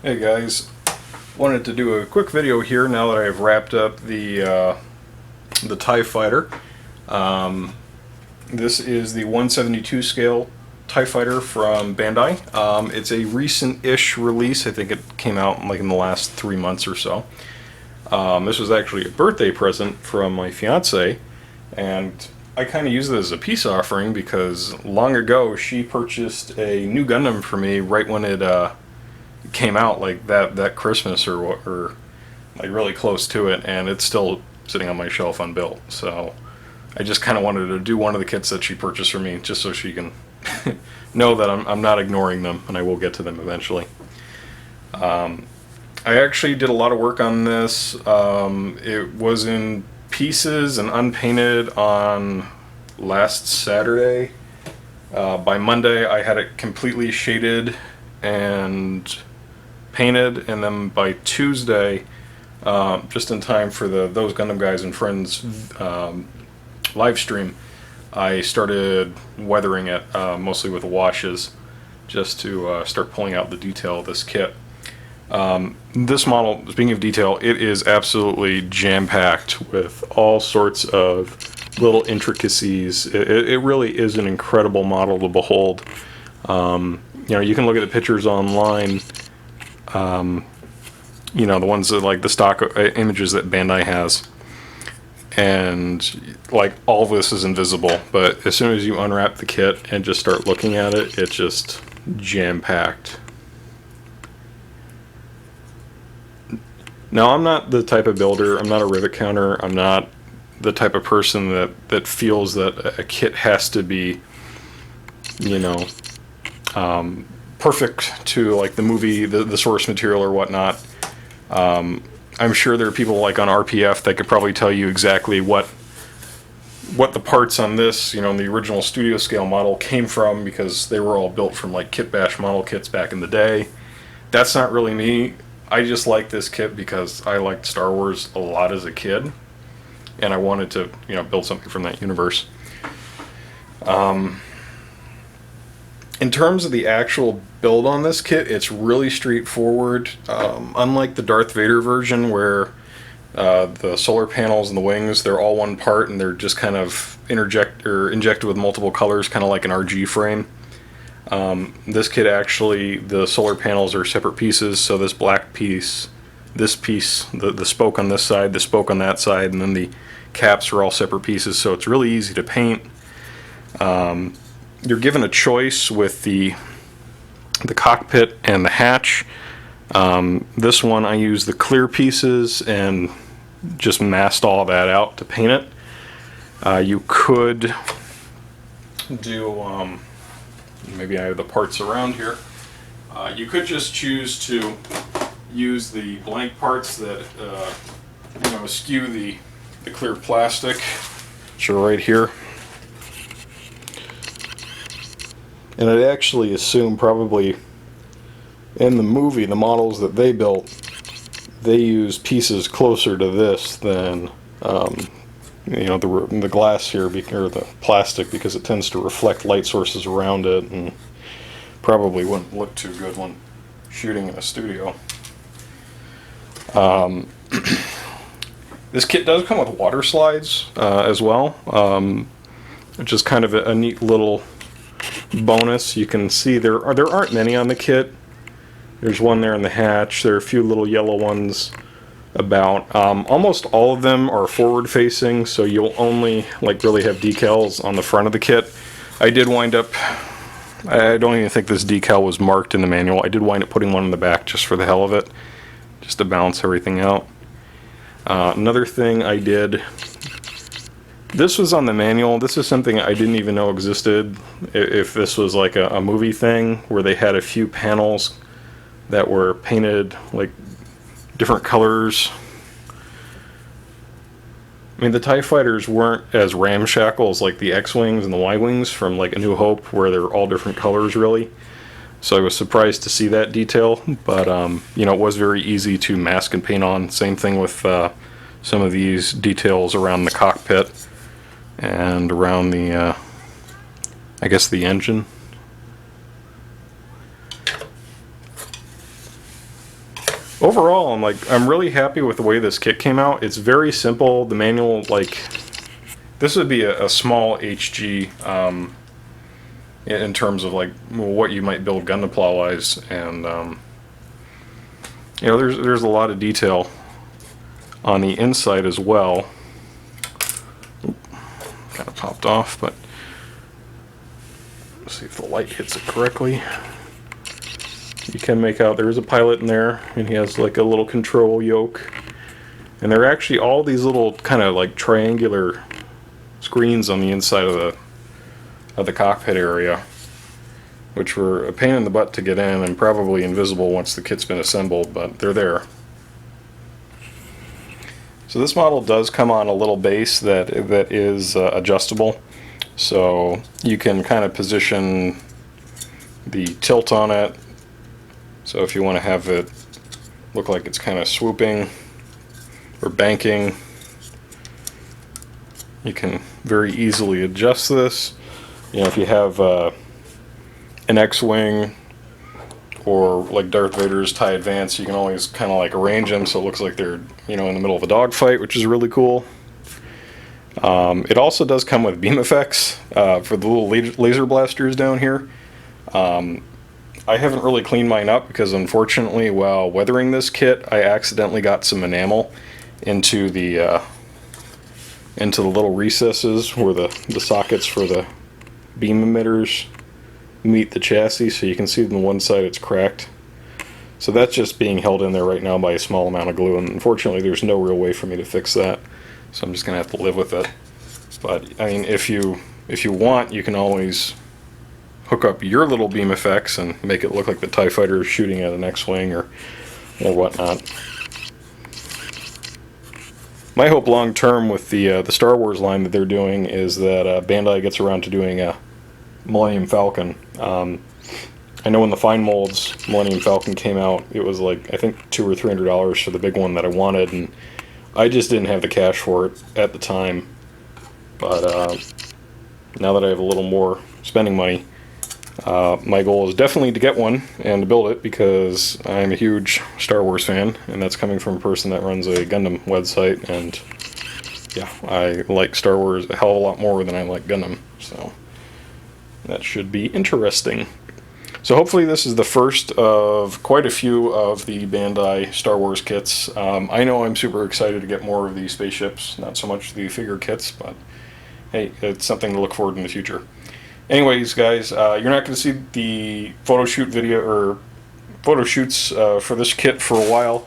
Hey guys, wanted to do a quick video here now that I've wrapped up the TIE Fighter. This is the 172 scale TIE Fighter from Bandai. It's a recent-ish release. I think it came out like in the last 3 months or so. This was actually a birthday present from my fiance, and I kind of used it as a peace offering because long ago she purchased a new Gundam for me right when it came out, like that Christmas or like really close to it, and it's still sitting on my shelf unbuilt. So I just kind of wanted to do one of the kits that she purchased for me, just so she can know that I'm not ignoring them, and I will get to them eventually. I actually did a lot of work on this. It was in pieces and unpainted on last Saturday. By Monday I had it completely shaded and painted, and then by Tuesday, just in time for the Those Gundam Guys and Friends live stream, I started weathering it, mostly with washes, just to start pulling out the detail of this kit. This model, speaking of detail, it is absolutely jam-packed with all sorts of little intricacies. It really is an incredible model to behold. You know, you can look at the pictures online, you know, the ones that, like the stock images that Bandai has, and like all of this is invisible, but as soon as you unwrap the kit and just start looking at it, it's just jam-packed. Now, I'm not the type of builder, I'm not a rivet counter, I'm not the type of person that feels that a kit has to be, you know, perfect to like the movie, the source material or whatnot. I'm sure there are people like on RPF that could probably tell you exactly what the parts on this, you know, the original studio scale model came from, because they were all built from like Kit Bash model kits back in the day. That's not really me. I just like this kit because I liked Star Wars a lot as a kid, and I wanted to, you know, build something from that universe. In terms of the actual build on this kit, it's really straightforward. Unlike the Darth Vader version, where the solar panels and the wings, they're all one part and they're just kind of injected with multiple colors, kind of like an RG frame. This kit, actually, the solar panels are separate pieces, so this black piece, this piece, the spoke on this side, the spoke on that side, and then the caps are all separate pieces, so it's really easy to paint. You're given a choice with the cockpit and the hatch. This one I used the clear pieces and just masked all that out to paint it. You could do, maybe I have the parts around here. You could just choose to use the blank parts that you know, skew the clear plastic, which are right here. And I'd actually assume probably in the movie, the models that they built, they use pieces closer to this than you know, the glass here, or the plastic, because it tends to reflect light sources around it and probably wouldn't look too good when shooting in a studio. This kit does come with water slides as well, which is kind of a neat little bonus. You can see there aren't many on the kit. There's one there in the hatch. There are a few little yellow ones about. Almost all of them are forward facing, so you'll only like really have decals on the front of the kit. I did wind up, I don't even think this decal was marked in the manual. I did wind up putting one in the back just for the hell of it, just to balance everything out. Another thing I did, this was on the manual. This is something I didn't even know existed. If this was like a movie thing where they had a few panels that were painted like different colors. I mean, the TIE Fighters weren't as ramshackle as like the X-Wings and the Y-Wings from like A New Hope, where they're all different colors really. So I was surprised to see that detail, but you know, it was very easy to mask and paint on. Same thing with some of these details around the cockpit and around the, I guess, the engine. overall, I'm really happy with the way this kit came out. It's very simple. The manual, like, this would be a small HG in terms of like what you might build Gundam plow wise, and you know, there's a lot of detail on the inside as well. Kind of popped off, but let's see if the light hits it correctly. You can make out there is a pilot in there, and he has like a little control yoke. And there are actually all these little kind of like triangular screens on the inside of the cockpit area, which were a pain in the butt to get in and probably invisible once the kit's been assembled, but they're there. So this model does come on a little base that is adjustable, so you can kind of position the tilt on it. So if you want to have it look like it's kind of swooping or banking, you can very easily adjust this. You know, if you have an X-Wing or like Darth Vader's TIE Advance, you can always kind of like arrange them so it looks like they're, you know, in the middle of a dogfight, which is really cool. It also does come with beam effects for the little laser blasters down here. I haven't really cleaned mine up because unfortunately while weathering this kit I accidentally got some enamel into the little recesses where the sockets for the beam emitters meet the chassis, so you can see on one side it's cracked. So that's just being held in there right now by a small amount of glue, and unfortunately there's no real way for me to fix that, so I'm just gonna have to live with it. But I mean, if you want, you can always hook up your little beam effects and make it look like the TIE fighter is shooting at an X-Wing or whatnot. My hope long term with the Star Wars line that they're doing is that Bandai gets around to doing a Millennium Falcon. I know when the fine molds Millennium Falcon came out, it was like I think $200 or $300 for the big one that I wanted, and I just didn't have the cash for it at the time. But now that I have a little more spending money, my goal is definitely to get one and to build it, because I'm a huge Star Wars fan, and that's coming from a person that runs a Gundam website, and yeah, I like Star Wars a hell of a lot more than I like Gundam, so that should be interesting. So hopefully this is the first of quite a few of the Bandai Star Wars kits. I know I'm super excited to get more of these spaceships, not so much the figure kits, but hey, it's something to look forward in the future. Anyways, guys, you're not going to see the photo shoot video or photo shoots for this kit for a while.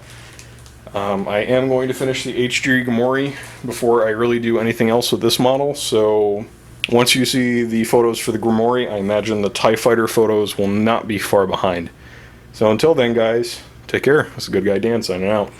I am going to finish the HG Gamori before I really do anything else with this model, so once you see the photos for the Gamori, I imagine the TIE Fighter photos will not be far behind. So until then, guys, take care. This is Good Guy Dan signing out.